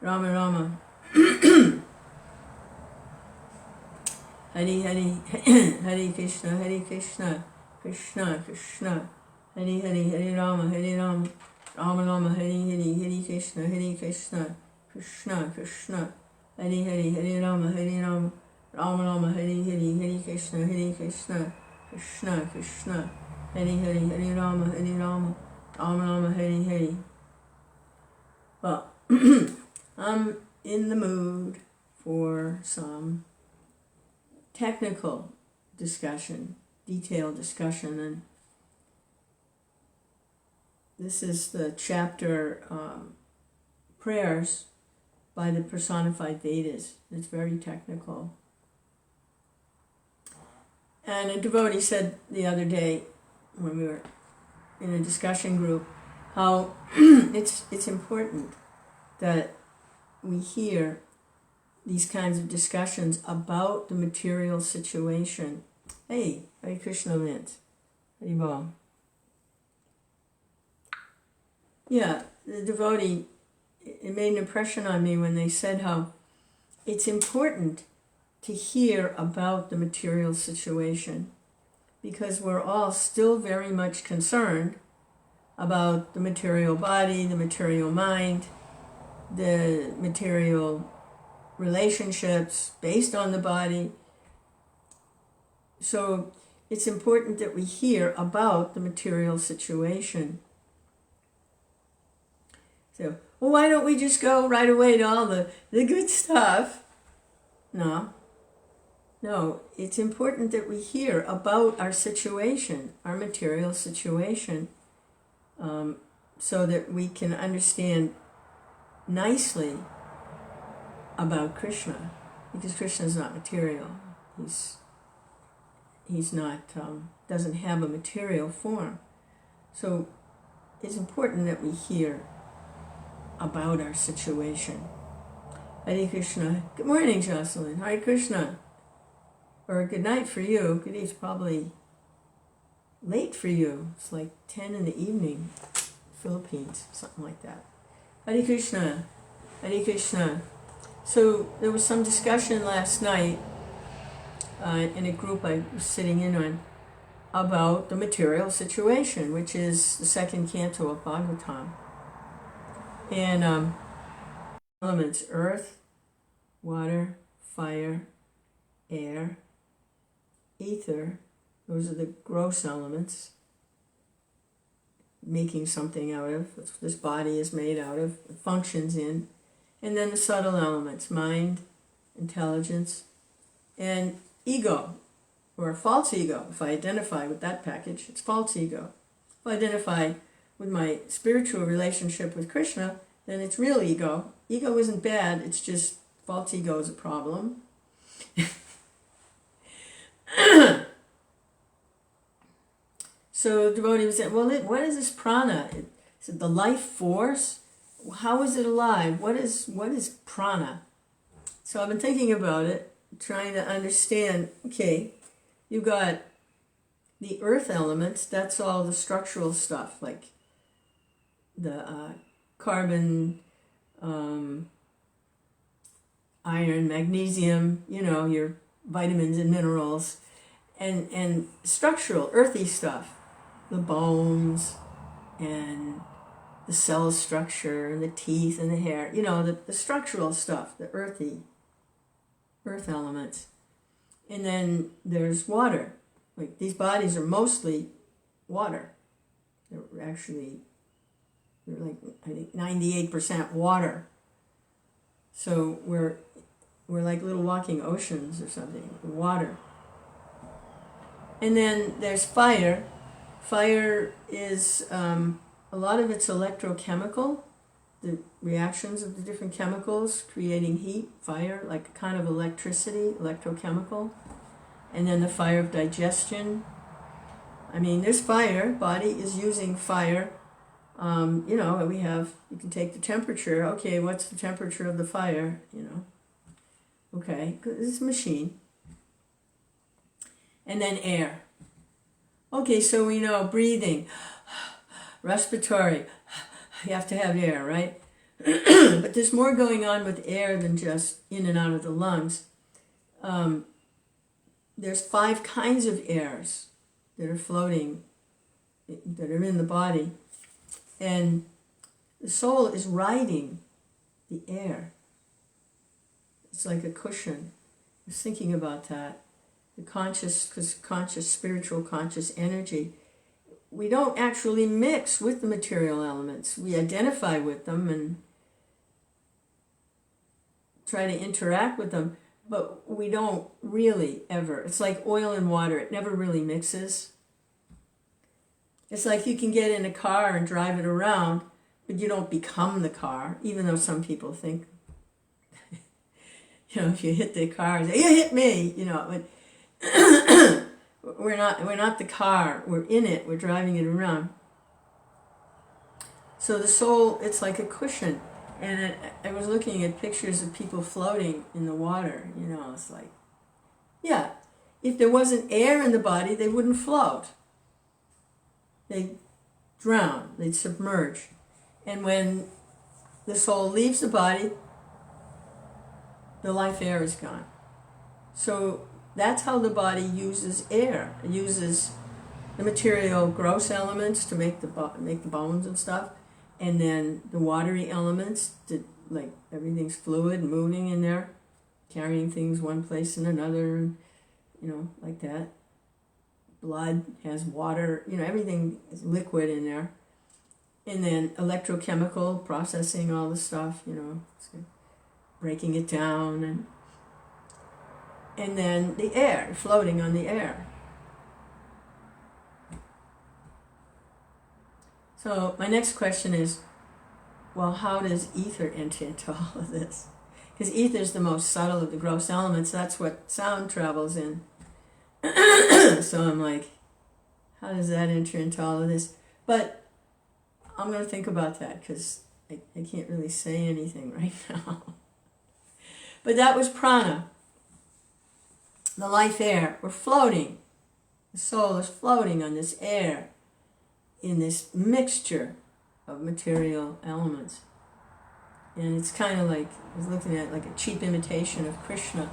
Rama Rama. Hari Hari, Hare Krishna, Hare Krishna, Krishna Krishna, Hare Hare, Hare Rama, Rama Rama, Hare Hare, Hare Krishna, Krishna Krishna, Hare Hare, Hare Rama, Rama Rama, Hare Hare, Hare Krishna, Krishna Krishna, Hare Hare, Hare Rama, Rama Rama, Hare Hare. Well, I'm in the mood for some technical discussion, detailed discussion, and this is the chapter Prayers by the Personified Vedas. It's very technical. And a devotee said the other day when we were in a discussion group how it's important that we hear these kinds of discussions about the material situation. Hey, Hare Krishna Lint. Haribol. Yeah, the devotee, it made an impression on me when they said how it's important to hear about the material situation because we're all still very much concerned about the material body, the material mind, the material relationships based on the body. So it's important that we hear about the material situation. So, well, why don't we just go right away to all the good stuff? No, it's important that we hear about our situation, our material situation, so that we can understand nicely about Krishna, because Krishna is not material. He's not doesn't have a material form. So it's important that we hear about our situation. Hare Krishna. Good morning, Jocelyn. Hare Krishna. Or good night for you. Good evening, probably late for you. It's like 10 in the evening, Philippines, something like that. Hare Krishna. Hare Krishna. So there was some discussion last night in a group I was sitting in on about the material situation, which is the second canto of Bhagavatam. And elements: earth, water, fire, air, ether. Those are the gross elements, making something out of, that's what this body is made out of, functions in. And then the subtle elements: mind, intelligence, and ego, or false ego. If I identify with that package, it's false ego. If I identify with my spiritual relationship with Krishna, then it's real ego. Ego isn't bad, it's just false ego is a problem. So the devotee was saying, well, what is this prana? Is it the life force? How is it alive? What is prana? So I've been thinking about it, trying to understand. Okay, you've got the earth elements, that's all the structural stuff, like the carbon, iron, magnesium, your vitamins and minerals, and structural, earthy stuff, the bones and the cell structure and the teeth and the hair, the structural stuff, the earth elements. And then there's water. Like, these bodies are mostly water. They're like, I think, 98% water. So we're like little walking oceans or something, water. And then there's fire. Fire is, a lot of it's electrochemical, the reactions of the different chemicals creating heat, fire, like kind of electricity, electrochemical. And then the fire of digestion. I mean, there's fire, body is using fire. You can take the temperature. Okay, what's the temperature of the fire? Okay, it's a machine. And then air. Okay, so we know breathing, respiratory, you have to have air, right? But there's more going on with air than just in and out of the lungs. There's 5 kinds of airs that are floating, that are in the body. And the soul is riding the air. It's like a cushion. I was thinking about that. The conscious, spiritual, conscious energy. We don't actually mix with the material elements. We identify with them and try to interact with them, but we don't really ever. It's like oil and water. It never really mixes. It's like you can get in a car and drive it around, but you don't become the car, even though some people think, if you hit the car, say, you hit me, but we're not the car. We're in it. We're driving it around. So the soul, it's like a cushion. And I was looking at pictures of people floating in the water. It's like, yeah, if there wasn't air in the body, they wouldn't float. They'd drown. They'd submerge. And when the soul leaves the body, the life air is gone. So that's how the body uses air. It uses the material gross elements to make the bones and stuff, and then the watery elements to, like, everything's fluid and moving in there, carrying things one place and another, and like that. Blood has water, everything is liquid in there. And then electrochemical processing all the stuff, breaking it down, and then the air, floating on the air. So my next question is, well, how does ether enter into all of this? Because ether is the most subtle of the gross elements. That's what sound travels in. So I'm like, how does that enter into all of this? But I'm going to think about that because I can't really say anything right now. But that was prana. The life air. We're floating. The soul is floating on this air in this mixture of material elements. And it's kind of like, I was looking at like a cheap imitation of Krishna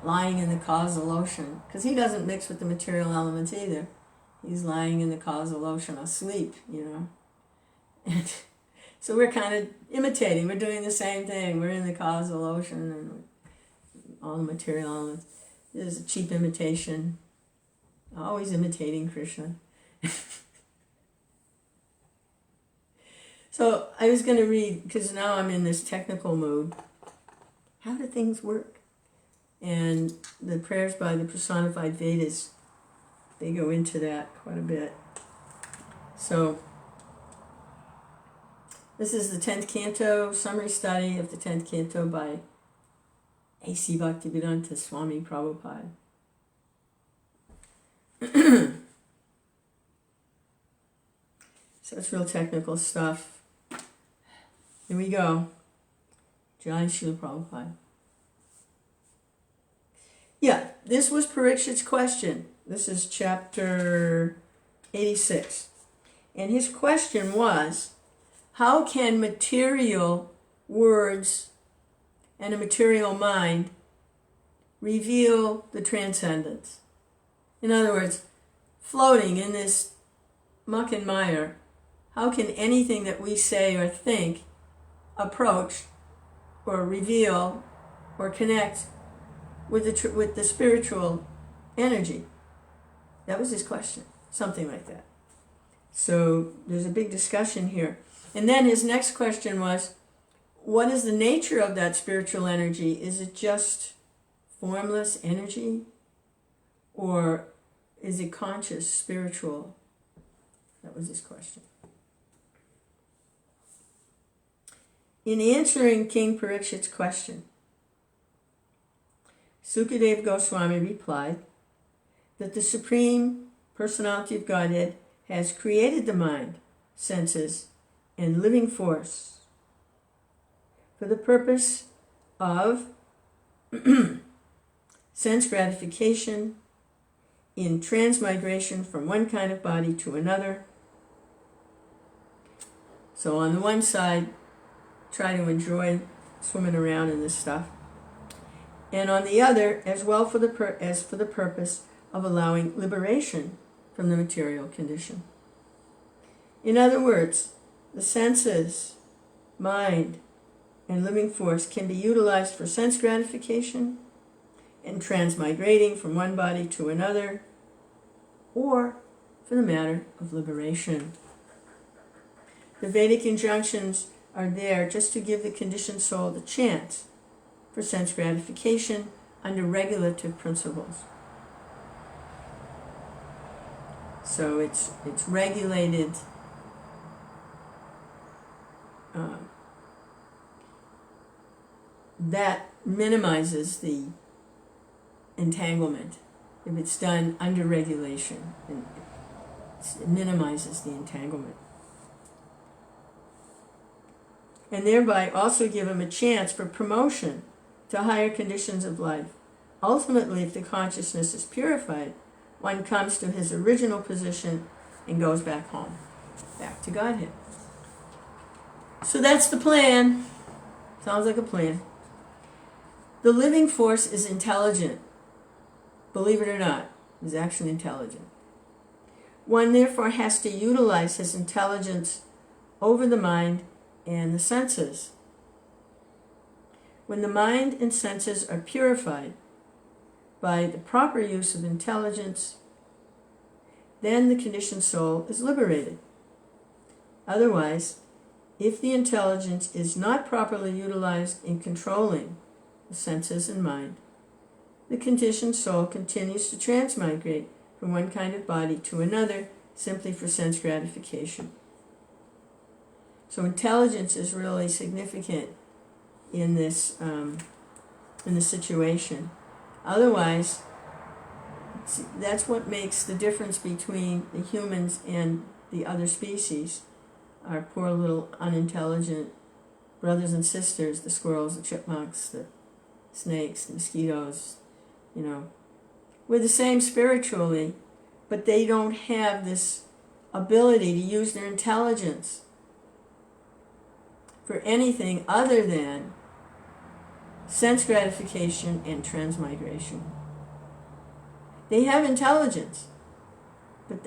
lying in the causal ocean, because he doesn't mix with the material elements either. He's lying in the causal ocean asleep, And so we're kind of imitating. We're doing the same thing. We're in the causal ocean and all the material elements. This is a cheap imitation. Always imitating Krishna. So I was going to read, because now I'm in this technical mood. How do things work? And the prayers by the Personified Vedas, they go into that quite a bit. So this is the 10th canto, summary study of the 10th canto by A.C. Bhaktivedanta Swami Prabhupada. So it's real technical stuff. Here we go. Jai Srila Prabhupada. Yeah, this was Parikshit's question. This is chapter 86. And his question was, how can material words and a material mind reveal the transcendence? In other words, floating in this muck and mire, how can anything that we say or think approach or reveal or connect with the spiritual energy? That was his question, something like that. So there's a big discussion here. And then his next question was, what is the nature of that spiritual energy? Is it just formless energy? Or is it conscious, spiritual? That was his question. In answering King Parikshit's question, Sukadeva Goswami replied that the Supreme Personality of Godhead has created the mind, senses, and living force for the purpose of sense gratification in transmigration from one kind of body to another. So on the one side, try to enjoy swimming around in this stuff. And on the other, as well for the purpose of allowing liberation from the material condition. In other words, the senses, mind, and living force can be utilized for sense gratification and transmigrating from one body to another, or for the matter of liberation. The Vedic injunctions are there just to give the conditioned soul the chance for sense gratification under regulative principles. So it's regulated that minimizes the entanglement. If it's done under regulation, it minimizes the entanglement. And thereby also give him a chance for promotion to higher conditions of life. Ultimately, if the consciousness is purified, one comes to his original position and goes back home, back to Godhead. So that's the plan. Sounds like a plan. The living force is intelligent. Believe it or not, is actually intelligent. One therefore has to utilize his intelligence over the mind and the senses. When the mind and senses are purified by the proper use of intelligence, then the conditioned soul is liberated. Otherwise, if the intelligence is not properly utilized in controlling the senses and mind, the conditioned soul continues to transmigrate from one kind of body to another simply for sense gratification. So intelligence is really significant in this situation. Otherwise, that's what makes the difference between the humans and the other species. Our poor little unintelligent brothers and sisters, the squirrels, the chipmunks, the snakes, the mosquitoes, we're the same spiritually, but they don't have this ability to use their intelligence for anything other than sense gratification and transmigration. They have intelligence, but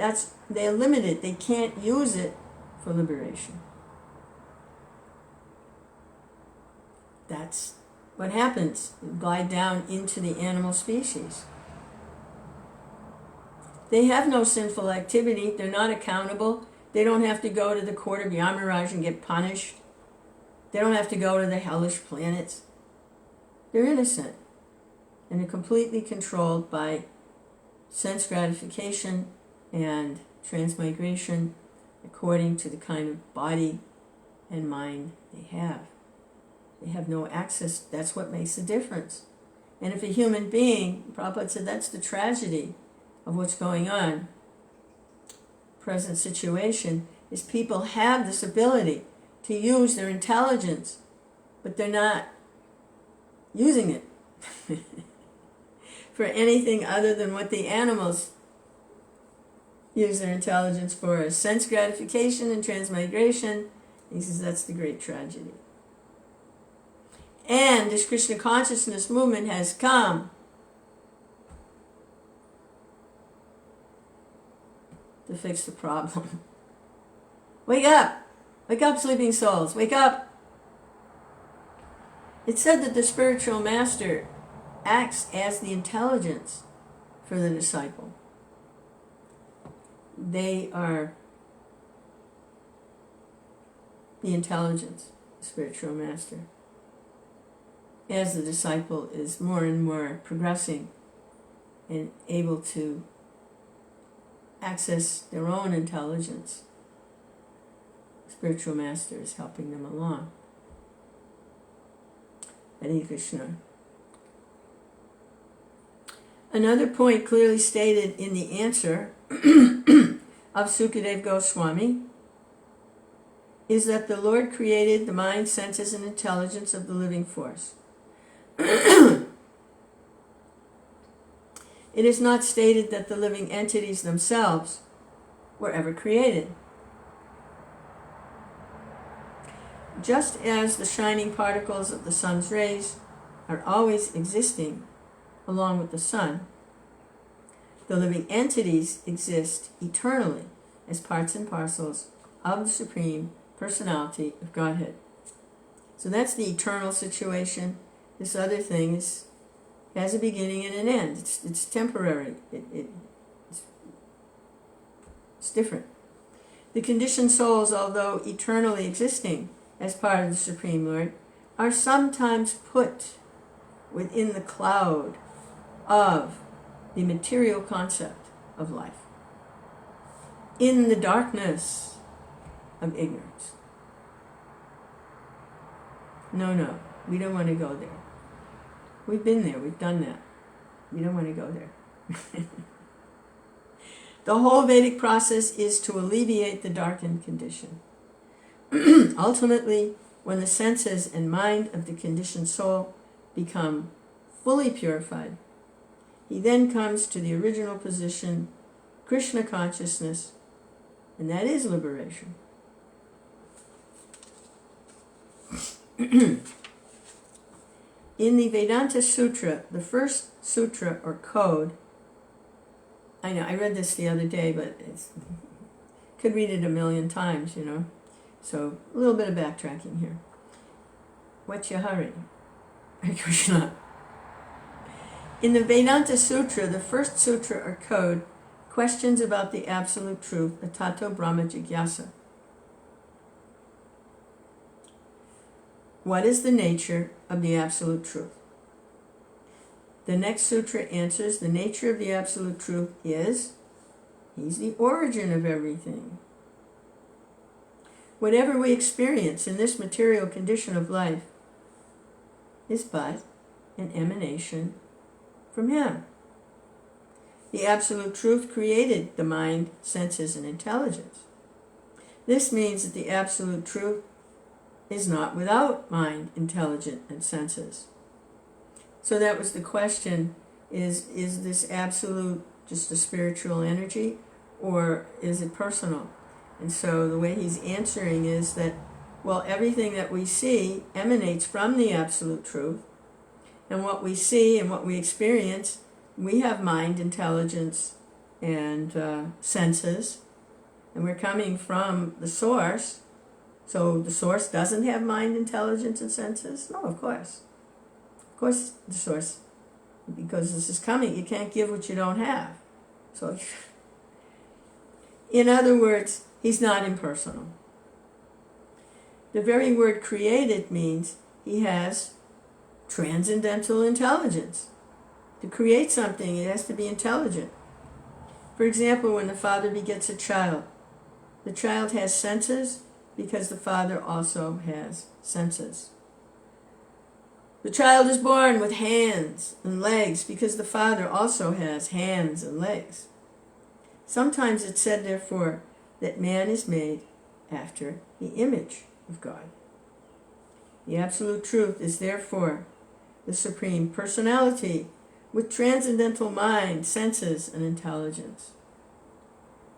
they're limited. They can't use it for liberation. That's what happens. You glide down into the animal species. They have no sinful activity. They're not accountable. They don't have to go to the court of Yamaraj and get punished. They don't have to go to the hellish planets. They're innocent. And they're completely controlled by sense gratification and transmigration according to the kind of body and mind they have. They have no access. That's what makes the difference. And if a human being, Prabhupada said that's the tragedy of what's going on, present situation, is people have this ability to use their intelligence, but they're not using it for anything other than what the animals use their intelligence for, sense gratification and transmigration. He says that's the great tragedy. And this Krishna consciousness movement has come to fix the problem. Wake up! Wake up, sleeping souls! Wake up! It's said that the spiritual master acts as the intelligence for the disciple. They are the intelligence, the spiritual master. As the disciple is more and more progressing and able to access their own intelligence, the spiritual master is helping them along. Hare Krishna. Another point clearly stated in the answer of Sukadeva Goswami is that the Lord created the mind, senses, and intelligence of the living force. It is not stated that the living entities themselves were ever created. just as the shining particles of the sun's rays are always existing along with the sun, the living entities exist eternally as parts and parcels of the Supreme Personality of Godhead. So that's the eternal situation. This other thing has a beginning and an end. It's temporary. It's different. The conditioned souls, although eternally existing as part of the Supreme Lord, are sometimes put within the cloud of the material concept of life, in the darkness of ignorance. No, we don't want to go there. We've been there, we've done that. We don't want to go there. The whole Vedic process is to alleviate the darkened condition. Ultimately, when the senses and mind of the conditioned soul become fully purified, he then comes to the original position, Krishna consciousness, and that is liberation. In the Vedanta Sutra, the first sutra or code, I know, I read this the other day, but could read it a million times, So, a little bit of backtracking here. What's your hurry? Hare Krishna. In the Vedanta Sutra, the first sutra or code, questions about the absolute truth, the Tato Brahma Jigyasa. What is the nature of the absolute truth? The next sutra answers, the nature of the absolute truth is, he's the origin of everything. Whatever we experience in this material condition of life is but an emanation from him. The absolute truth created the mind, senses, and intelligence. This means that the absolute truth is not without mind, intelligence, and senses. So that was the question, is this absolute just a spiritual energy, or is it personal? And so the way he's answering is that, well, everything that we see emanates from the absolute truth, and what we see and what we experience, we have mind, intelligence, and senses, and we're coming from the source. So the source doesn't have mind, intelligence, and senses? No, of course. Of course the source, because this is coming. You can't give what you don't have. So, in other words, he's not impersonal. The very word created means he has transcendental intelligence. To create something, it has to be intelligent. For example, when the father begets a child, the child has senses because the father also has senses. The child is born with hands and legs because the father also has hands and legs. Sometimes it's said, therefore, that man is made after the image of God. The absolute truth is therefore the Supreme Personality with transcendental mind, senses, and intelligence.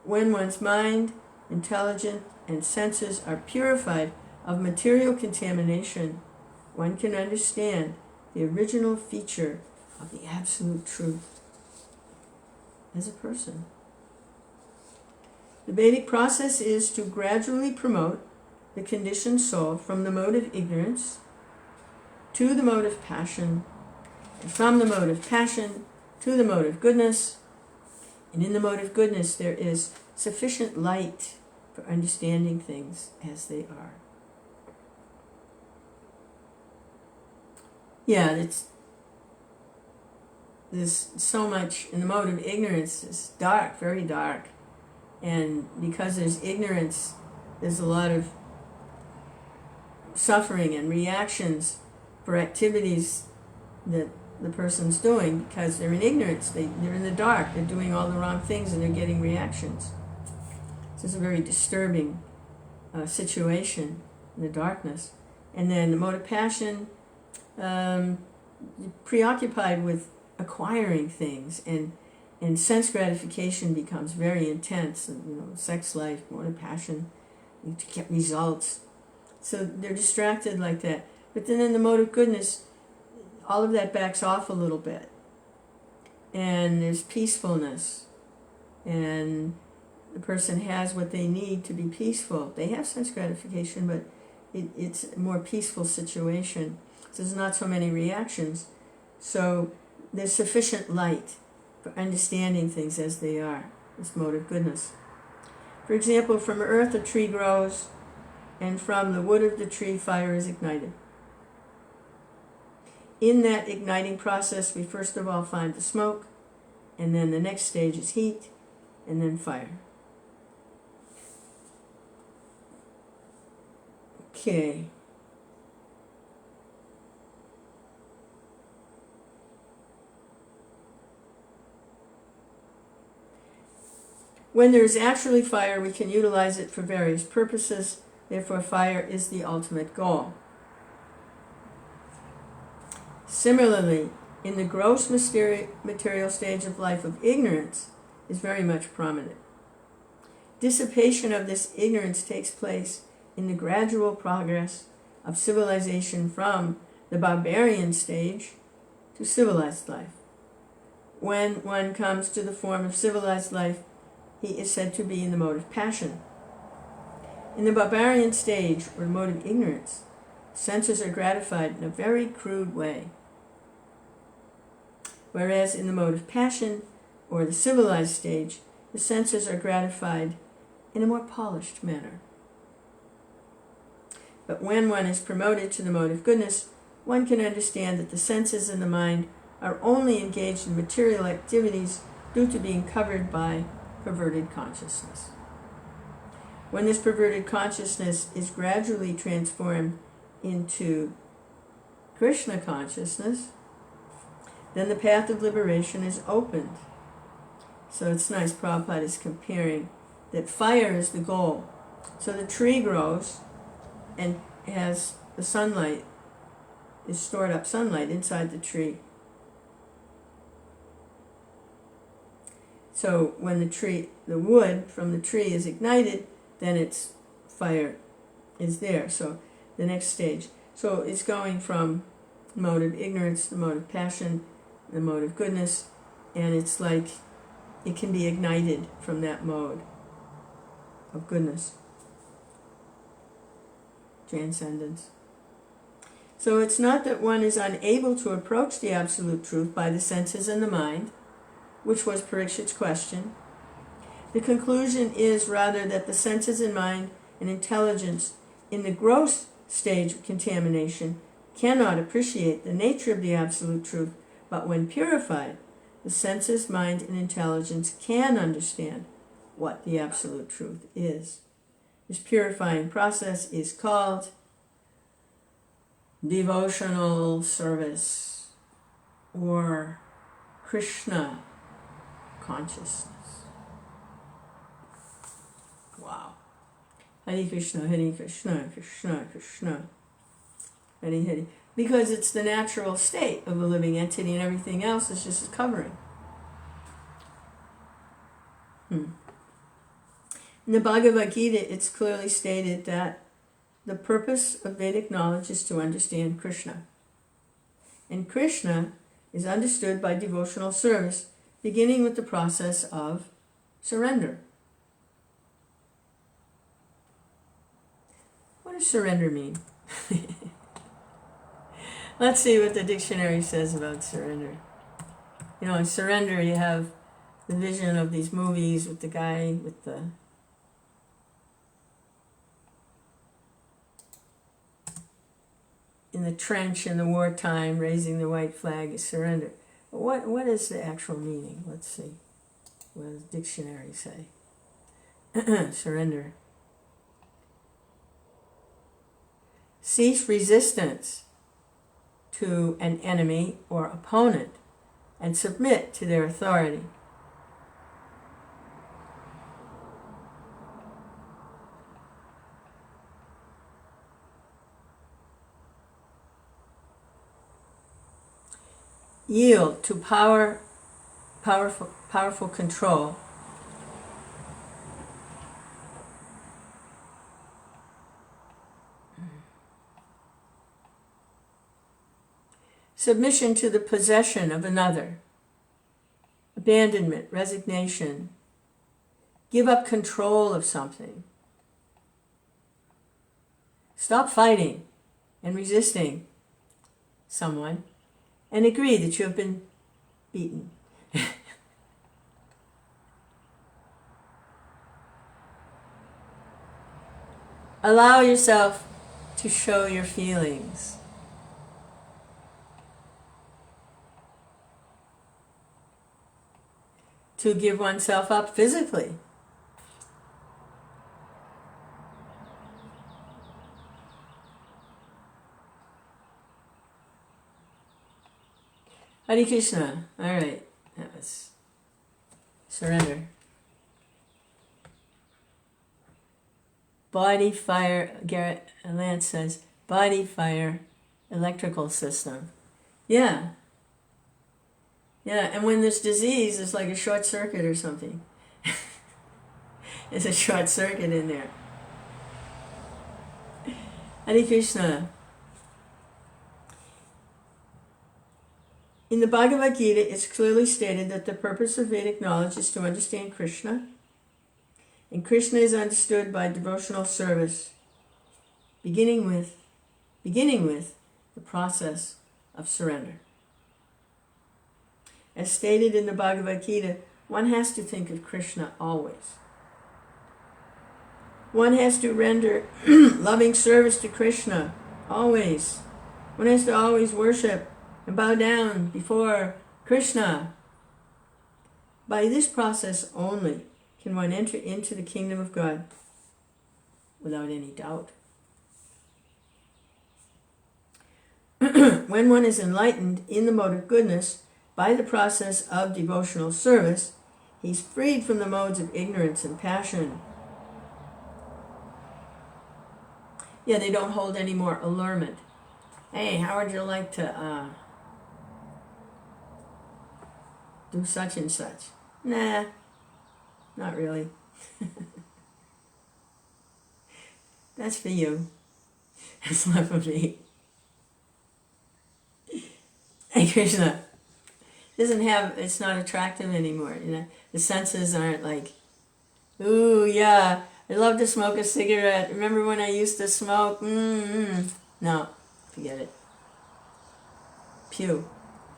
When one's mind, intelligence, and senses are purified of material contamination, one can understand the original feature of the absolute truth as a person. The Vedic process is to gradually promote the conditioned soul from the mode of ignorance to the mode of passion, and from the mode of passion to the mode of goodness. And in the mode of goodness there is sufficient light for understanding things as they are. Yeah, there's so much in the mode of ignorance. It's dark, very dark. And because there's ignorance, there's a lot of suffering and reactions for activities that the person's doing because they're in ignorance. They're in the dark. They're doing all the wrong things and they're getting reactions. So it's a very disturbing situation in the darkness. And then the mode of passion, preoccupied with acquiring things, and sense gratification becomes very intense. And, sex life, mode of passion, you get results. So they're distracted like that. But then in the mode of goodness, all of that backs off a little bit. And there's peacefulness. And the person has what they need to be peaceful. They have sense gratification, but it's a more peaceful situation. So there's not so many reactions. So there's sufficient light for understanding things as they are, this mode of goodness. For example, from earth a tree grows, and from the wood of the tree fire is ignited. In that igniting process, we first of all find the smoke, and then the next stage is heat, and then fire. Okay. When there is actually fire, we can utilize it for various purposes. Therefore, fire is the ultimate goal. Similarly, in the gross material stage of life of ignorance is very much prominent. Dissipation of this ignorance takes place in the gradual progress of civilization from the barbarian stage to civilized life. When one comes to the form of civilized life, he is said to be in the mode of passion. In the barbarian stage, or mode of ignorance, senses are gratified in a very crude way. Whereas in the mode of passion, or the civilized stage, the senses are gratified in a more polished manner. But when one is promoted to the mode of goodness, one can understand that the senses and the mind are only engaged in material activities due to being covered by perverted consciousness. When this perverted consciousness is gradually transformed into Krishna consciousness, then the path of liberation is opened. So it's nice, Prabhupada is comparing that fire is the goal. So the tree grows and has the sunlight, is stored up sunlight inside the tree. So when the wood from the tree is ignited, then its fire is there. So the next stage. So it's going from the mode of ignorance, the mode of passion, the mode of goodness, and it's like it can be ignited from that mode of goodness. Transcendence. So it's not that one is unable to approach the absolute truth by the senses and the mind, which was Parikshit's question. The conclusion is rather that the senses and mind and intelligence in the gross stage of contamination cannot appreciate the nature of the absolute truth, but when purified, the senses, mind, and intelligence can understand what the absolute truth is. This purifying process is called devotional service or Krishna consciousness. Wow. Hare Krishna, Krishna Krishna, Hare Hare. Because it's the natural state of a living entity and everything else is just a covering. In the Bhagavad Gita, it's clearly stated that the purpose of Vedic knowledge is to understand Krishna. And Krishna is understood by devotional service, beginning with the process of surrender. What does surrender mean? Let's see what the dictionary says about surrender. You know, in surrender you have the vision of these movies with the guy with the in the trench in the wartime raising the white flag is surrender. But what is the actual meaning? Let's see. What does the dictionary say? Surrender. Cease resistance to an enemy or opponent and submit to their authority. Yield to powerful control. submission to the possession of another, abandonment, resignation, give up control of something. Stop fighting and resisting someone and agree that you have been beaten. Allow yourself to show your feelings. To give oneself up physically. Hare Krishna. All right, that was surrender. Body, fire, Garrett Lance says, body, fire, electrical system. Yeah. Yeah, and when there's disease, it's like a short circuit or something. There's a short circuit in there. Hare Krishna. In the Bhagavad Gita, it's clearly stated that the purpose of Vedic knowledge is to understand Krishna, and Krishna is understood by devotional service, beginning with the process of surrender. As stated in the Bhagavad Gita, one has to think of Krishna always. One has to render loving service to Krishna always. One has to always worship and bow down before Krishna. By this process only can one enter into the kingdom of God without any doubt. When one is enlightened in the mode of goodness by the process of devotional service, he's freed from the modes of ignorance and passion. Yeah, they don't hold any more allurement. Hey, how would you like to do such and such? Nah, not really. That's for you. That's not for me. Hey, Krishna. It's not attractive anymore. You know, the senses aren't like, ooh, yeah, I love to smoke a cigarette. Remember when I used to smoke? No, forget it. Pew.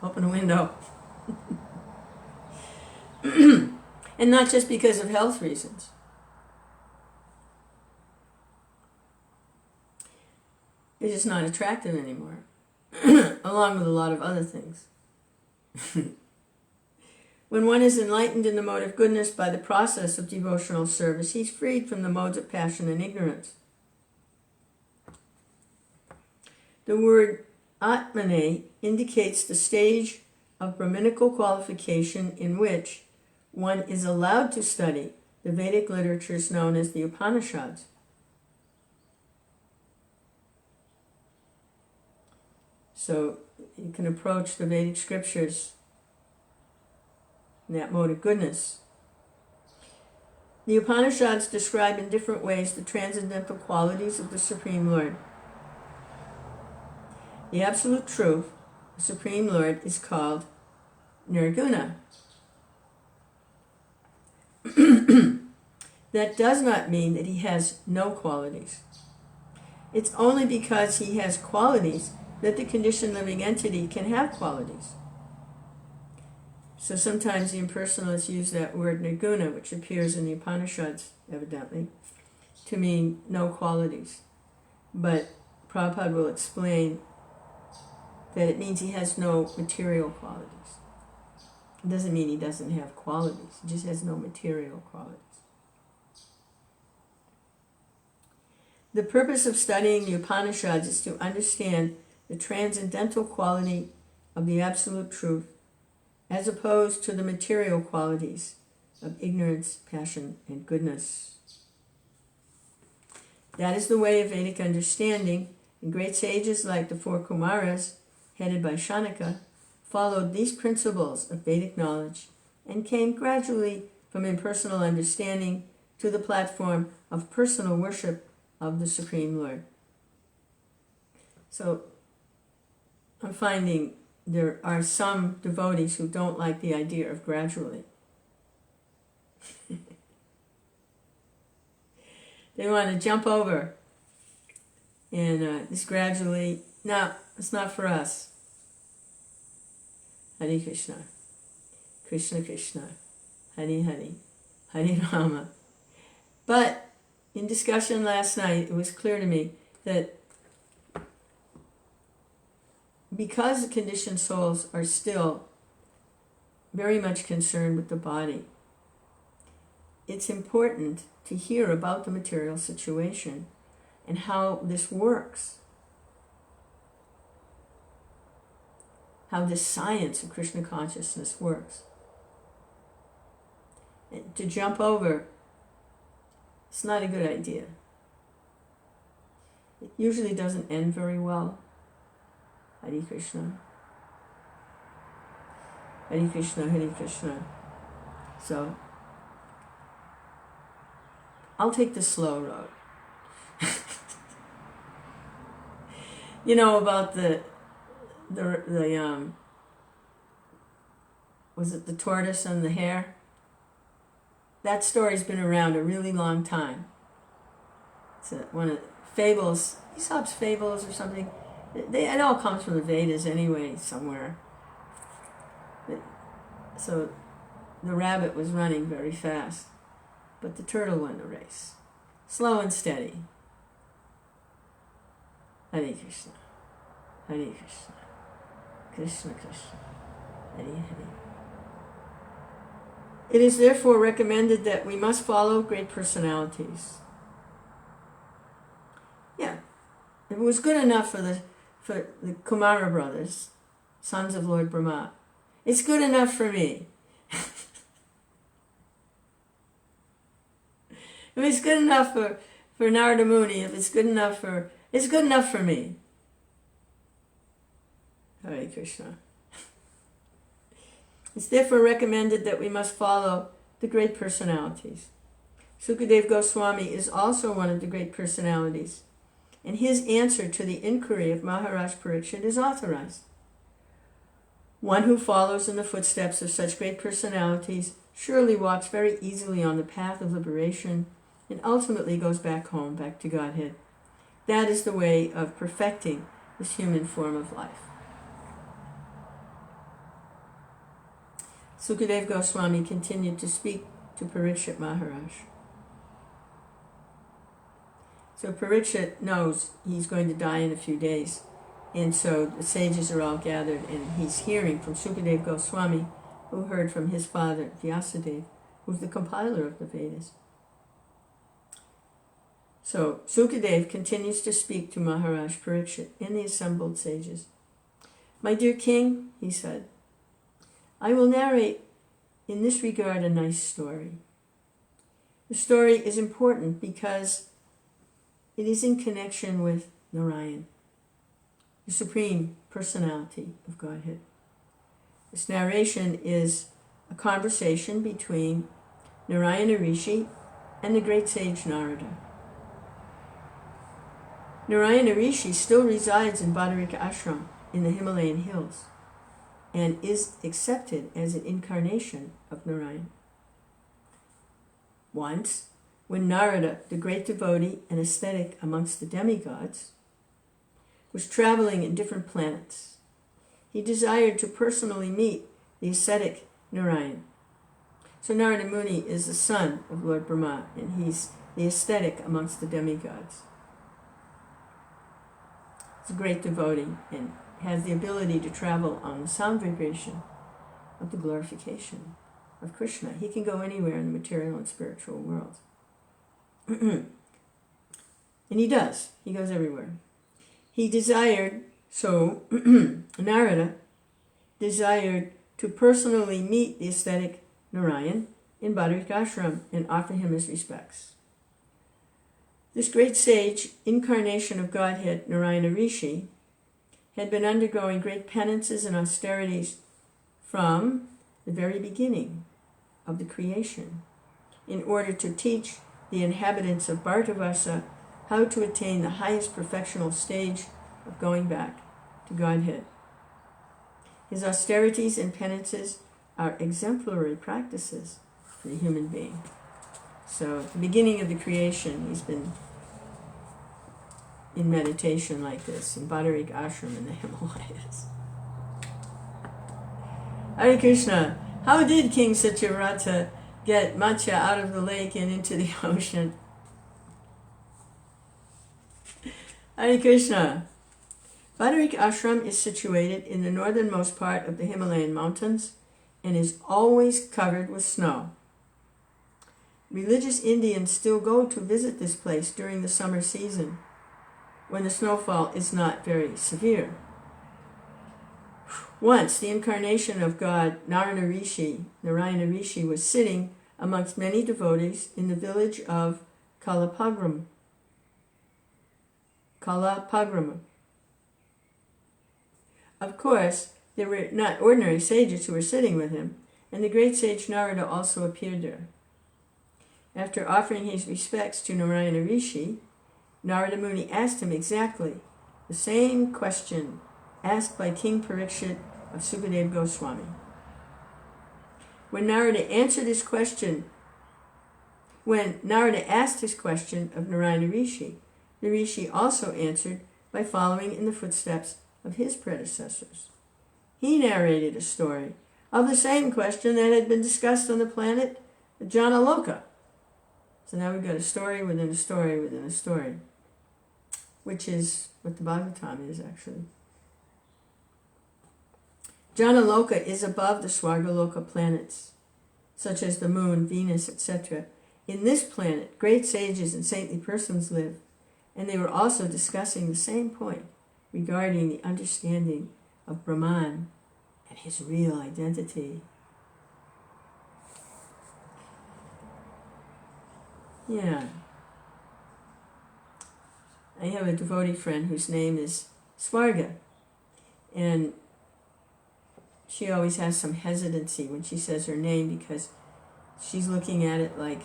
Open a window. And not just because of health reasons. It's just not attractive anymore. Along with a lot of other things. When one is enlightened in the mode of goodness by the process of devotional service, he's freed from the modes of passion and ignorance. The word Atmane indicates the stage of Brahminical qualification in which one is allowed to study the Vedic literatures known as the Upanishads. So you can approach the Vedic scriptures in that mode of goodness. The Upanishads describe in different ways the transcendental qualities of the Supreme Lord. The Absolute Truth, the Supreme Lord, is called Nirguna. That does not mean that he has no qualities. It's only because he has qualities that the conditioned living entity can have qualities. So sometimes the impersonalists use that word nirguna, which appears in the Upanishads, evidently, to mean no qualities. But Prabhupada will explain that it means he has no material qualities. It doesn't mean he doesn't have qualities. He just has no material qualities. The purpose of studying the Upanishads is to understand the transcendental quality of the Absolute Truth as opposed to the material qualities of ignorance, passion, and goodness. That is the way of Vedic understanding, and great sages like the four Kumaras, headed by Shanaka, followed these principles of Vedic knowledge and came gradually from impersonal understanding to the platform of personal worship of the Supreme Lord. So I'm finding there are some devotees who don't like the idea of gradually. They want to jump over and this gradually. No, it's not for us. Hare Krishna, Krishna Krishna, Hare Hare, Hare Rama. But in discussion last night, it was clear to me that because conditioned souls are still very much concerned with the body, it's important to hear about the material situation and how this works, how this science of Krishna consciousness works. And to jump over, it's not a good idea. It usually doesn't end very well. Hare Krishna. Hare Krishna, Hare Krishna. So, I'll take the slow road. You know about the was it the tortoise and the hare? That story's been around a really long time. It's one of the fables, Aesop's fables or something. It all comes from the Vedas anyway, somewhere. So the rabbit was running very fast, but the turtle won the race. Slow and steady. Hare Krishna, Hare Krishna, Krishna Krishna, Hare Hare. It is therefore recommended that we must follow great personalities. Yeah, if it was good enough for the Kumara brothers, sons of Lord Brahma, it's good enough for me. If it's good enough for Narada Muni, if it's good enough for me. Hare Krishna. It's therefore recommended that we must follow the great personalities. Sukadeva Goswami is also one of the great personalities, and his answer to the inquiry of Maharaj Parikshit is authorized. One who follows in the footsteps of such great personalities surely walks very easily on the path of liberation and ultimately goes back home, back to Godhead. That is the way of perfecting this human form of life. Sukadeva Goswami continued to speak to Parikshit Maharaj. So Parikshit knows he's going to die in a few days, and so the sages are all gathered, and he's hearing from Sukadeva Goswami, who heard from his father Vyasadeva, who's the compiler of the Vedas. So Sukadeva continues to speak to Maharaj Parikshit and the assembled sages. My dear king, he said, I will narrate in this regard a nice story. The story is important because it is in connection with Narayan, the Supreme Personality of Godhead. This narration is a conversation between Narayana Rishi and the great sage Narada. Narayana Rishi still resides in Badarika Ashram in the Himalayan hills and is accepted as an incarnation of Narayan. Once, when Narada, the great devotee and ascetic amongst the demigods, was traveling in different planets, he desired to personally meet the ascetic Narayan. So Narada Muni is the son of Lord Brahma, and he's the ascetic amongst the demigods. He's a great devotee and has the ability to travel on the sound vibration of the glorification of Krishna. He can go anywhere in the material and spiritual world. And he does. He goes everywhere. He desired, so Narada desired to personally meet the ascetic Narayan in Badarika Ashram and offer him his respects. This great sage, incarnation of Godhead, Narayana Rishi, had been undergoing great penances and austerities from the very beginning of the creation in order to teach the inhabitants of Bhartavasa how to attain the highest perfectional stage of going back to Godhead. His austerities and penances are exemplary practices for the human being. So at the beginning of the creation, he's been in meditation like this, in Badarik Ashram in the Himalayas. Hare Krishna, how did King Satyavrata get Matsya out of the lake and into the ocean? Hare Krishna. Badarik Ashram is situated in the northernmost part of the Himalayan mountains and is always covered with snow. Religious Indians still go to visit this place during the summer season, when the snowfall is not very severe. Once, the incarnation of God, Narayana Rishi, was sitting amongst many devotees in the village of Kalapagram. Of course, there were not ordinary sages who were sitting with him, and the great sage Narada also appeared there. After offering his respects to Narayana Rishi, Narada Muni asked him exactly the same question asked by King Parikshit of Sukadeva Goswami. When Narada asked his question of Narayana Rishi, the Rishi also answered by following in the footsteps of his predecessors. He narrated a story of the same question that had been discussed on the planet Janaloka. So now we've got a story within a story within a story, which is what the Bhagavatam is actually. Janaloka is above the Swargaloka planets, such as the moon, Venus, etc. In this planet, great sages and saintly persons live, and they were also discussing the same point regarding the understanding of Brahman and his real identity. Yeah. I have a devotee friend whose name is Swarga, and she always has some hesitancy when she says her name because she's looking at it like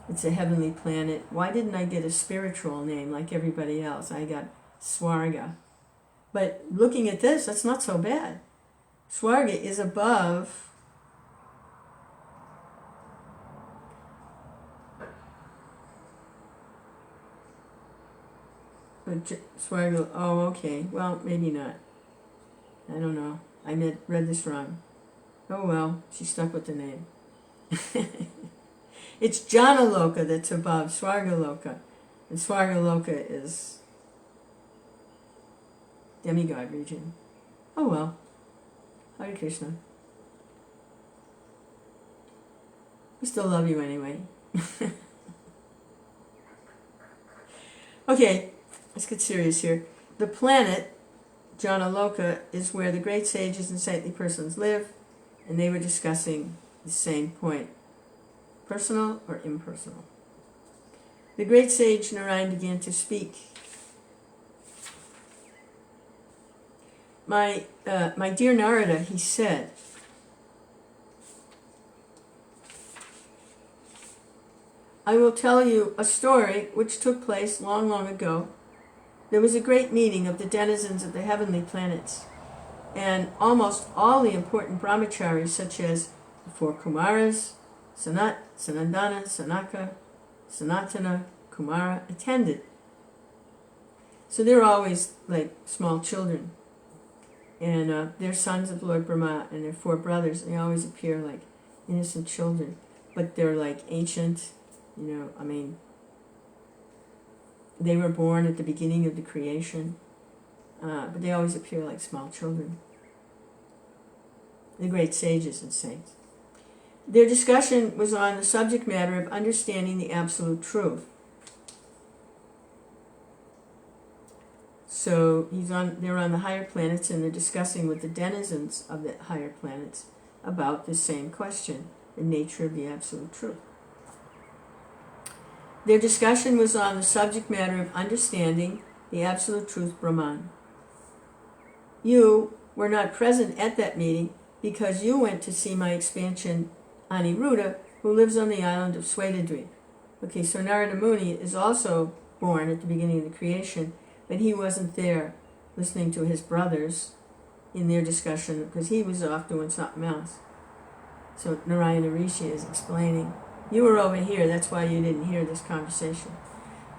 it's a heavenly planet. Why didn't I get a spiritual name like everybody else? I got Swarga. But looking at this, that's not so bad. Swarga is above Swarga. Oh, okay. Well, maybe not. I don't know. I read this wrong. Oh well, she stuck with the name. It's Janaloka that's above Swargaloka, and Swargaloka is demigod region. Oh well. Hare Krishna. We still love you anyway. Okay, let's get serious here. The planet Janaloka is where the great sages and saintly persons live, and they were discussing the same point. Personal or impersonal? The great sage Narayan began to speak. My dear Narada, he said, I will tell you a story which took place long, long ago. There was a great meeting of the denizens of the heavenly planets, and almost all the important brahmacharis, such as the four Kumaras, Sanat, Sanandana, Sanaka, Sanatana, Kumara, attended. So they're always like small children, and they're sons of Lord Brahma, and they're four brothers, and they always appear like innocent children, but they're like ancient, they were born at the beginning of the creation, but they always appear like small children. The great sages and saints. Their discussion was on the subject matter of understanding the absolute truth. So they're on the higher planets, and they're discussing with the denizens of the higher planets about the same question, the nature of the absolute truth. Their discussion was on the subject matter of understanding the absolute truth, Brahman. You were not present at that meeting because you went to see my expansion Aniruddha, who lives on the island of Svetadvip. Okay, so Narada Muni is also born at the beginning of the creation, but he wasn't there listening to his brothers in their discussion, because he was off doing something else. So Narayana Rishi is explaining, you were over here, that's why you didn't hear this conversation.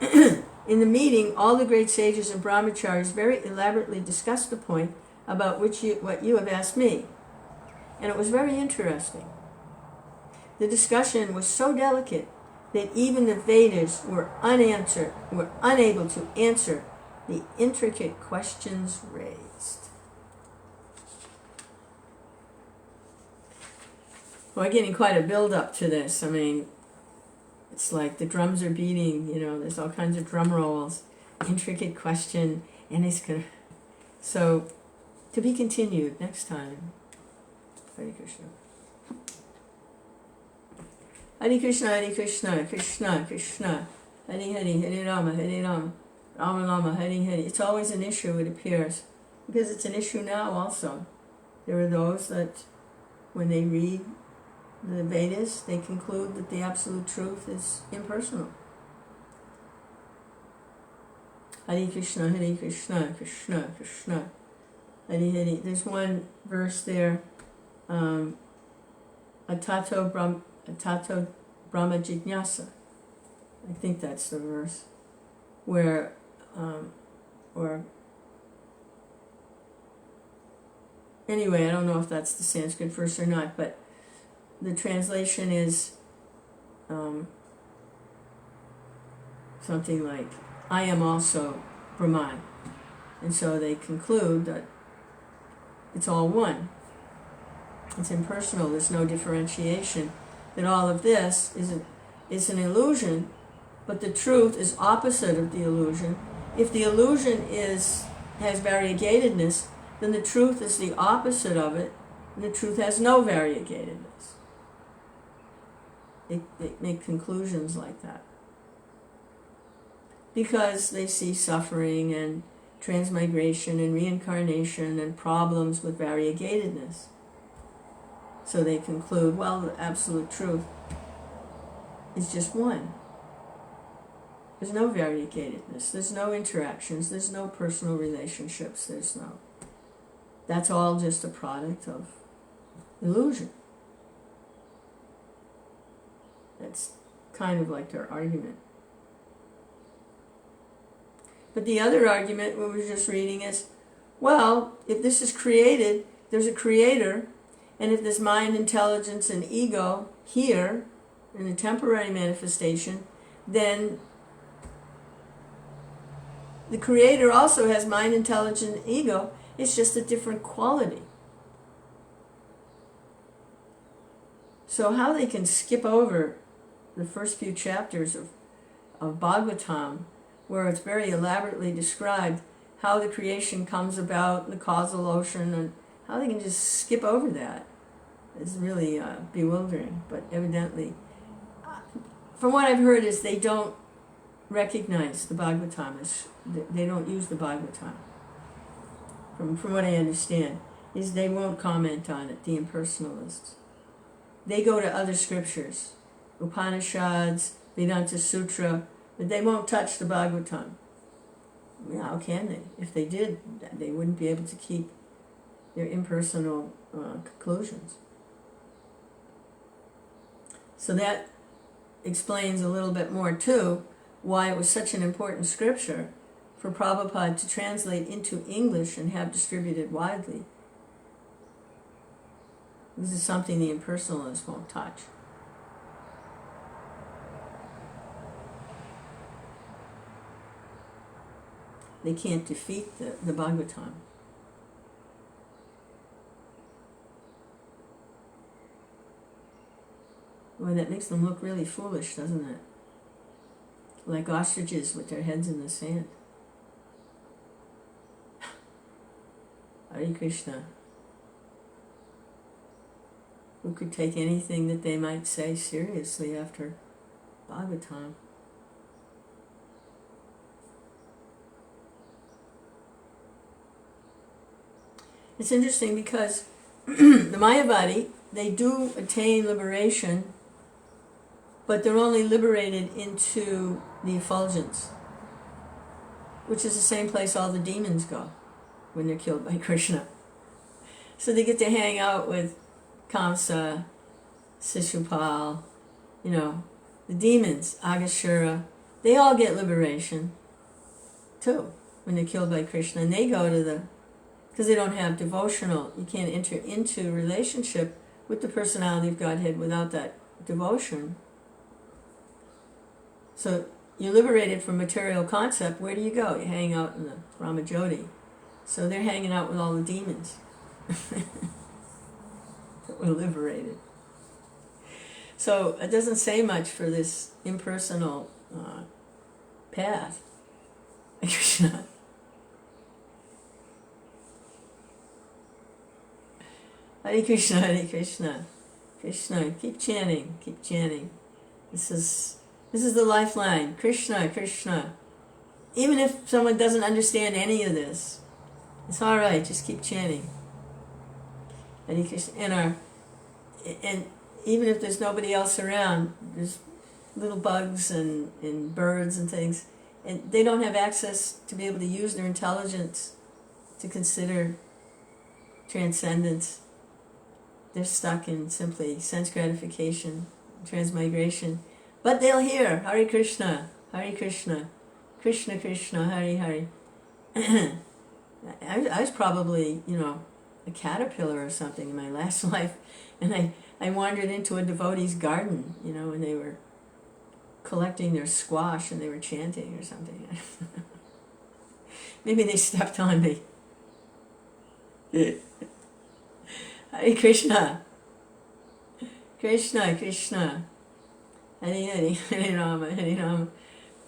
In the meeting, all the great sages and brahmacharis very elaborately discussed the point about what you have asked me. And it was very interesting. The discussion was so delicate that even the Vedas were unable to answer the intricate questions raised. Well, we're getting quite a build-up to this. I mean, it's like the drums are beating, there's all kinds of drum rolls, intricate question, and it's going to... So, to be continued next time. Hare Krishna. Hare Krishna, Hare Krishna, Krishna, Krishna, Hare Hare, Hare Rama, Rama, Rama, Hare Hare. It's always an issue, it appears, because it's an issue now also. There are those that, when they read the Vedas, they conclude that the absolute truth is impersonal. Hare Krishna, Krishna, Krishna, Hare Hare. There's one verse there, Atato Brahma Jignasa. I think that's the verse, where, anyway, I don't know if that's the Sanskrit verse or not, but the translation is something like, I am also Brahman. And so they conclude that it's all one. It's impersonal, there's no differentiation, that all of this is an illusion, but the truth is opposite of the illusion. If the illusion has variegatedness, then the truth is the opposite of it, and the truth has no variegatedness. They make conclusions like that. Because they see suffering and transmigration and reincarnation and problems with variegatedness. So they conclude, well, the absolute truth is just one. There's no variegatedness, there's no interactions, there's no personal relationships, that's all just a product of illusion. That's kind of like their argument. But the other argument we were just reading is, well, if this is created, there's a creator, and if there's mind, intelligence, and ego here, in a temporary manifestation, then the creator also has mind, intelligence, and ego. It's just a different quality. So how they can skip over the first few chapters of Bhagavatam, where it's very elaborately described how the creation comes about, the causal ocean, and how they can just skip over that is really bewildering. But evidently, from what I've heard, is they don't recognize the Bhagavatam. They don't use the Bhagavatam. From what I understand, is they won't comment on it, the impersonalists. They go to other scriptures, Upanishads, Vedanta Sutra, but they won't touch the Bhagavatam. How can they? If they did, they wouldn't be able to keep their impersonal conclusions. So that explains a little bit more, too, why it was such an important scripture for Prabhupada to translate into English and have distributed widely. This is something the impersonalists won't touch. They can't defeat the Bhagavatam. Well, that makes them look really foolish, doesn't it? Like ostriches with their heads in the sand. Hare Krishna. Who could take anything that they might say seriously after Bhagavatam? It's interesting because the Mayavadi, they do attain liberation, but they're only liberated into the effulgence, which is the same place all the demons go when they're killed by Krishna. So they get to hang out with Kamsa, Sishupal, the demons, Agashura. They all get liberation, too, when they're killed by Krishna. And they go to because they don't have devotional, you can't enter into relationship with the personality of Godhead without that devotion. So you're liberated from material concept. Where do you go? You hang out in the Ramajoti. So they're hanging out with all the demons that were liberated. So it doesn't say much for this impersonal path. Krishna. Hare Krishna, Hare Krishna. Krishna, keep chanting, keep chanting. This is the lifeline. Krishna, Krishna. Even if someone doesn't understand any of this, it's all right. Just keep chanting. Hare Krishna. And even if there's nobody else around, there's little bugs and birds and things, and they don't have access to be able to use their intelligence to consider transcendence. They're stuck in simply sense gratification, transmigration. But they'll hear Hare Krishna, Hare Krishna, Krishna Krishna, Hare Hare. I was probably, a caterpillar or something in my last life, and I wandered into a devotee's garden, and they were collecting their squash and they were chanting or something. Maybe they stepped on me. Hare Krishna, Krishna Krishna, Hare Hare, Hare Rama, Hare Rama.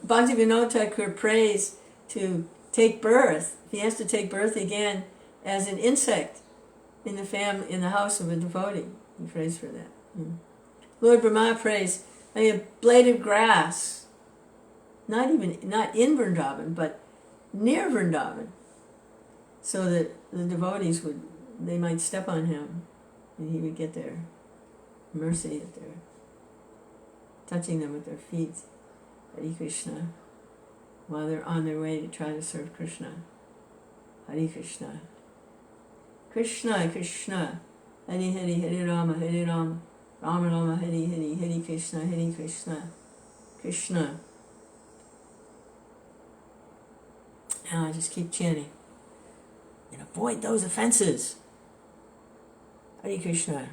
Bhaktivinoda Thakur prays to take birth. He has to take birth again as an insect in the house of a devotee. He prays for that. Lord Brahma prays, a blade of grass, not in Vrindavan, but near Vrindavan, so that the devotees they might step on him, and he would get their mercy at their touching them with their feet. Hare Krishna, while they're on their way to try to serve Krishna. Hare Krishna, Krishna Krishna, Hare Hare, Hare Rama, Hare Rama, Rama Rama, Hare Hare, Hare Krishna, Hare Krishna, Krishna. Now just keep chanting and avoid those offenses. Hare Krishna.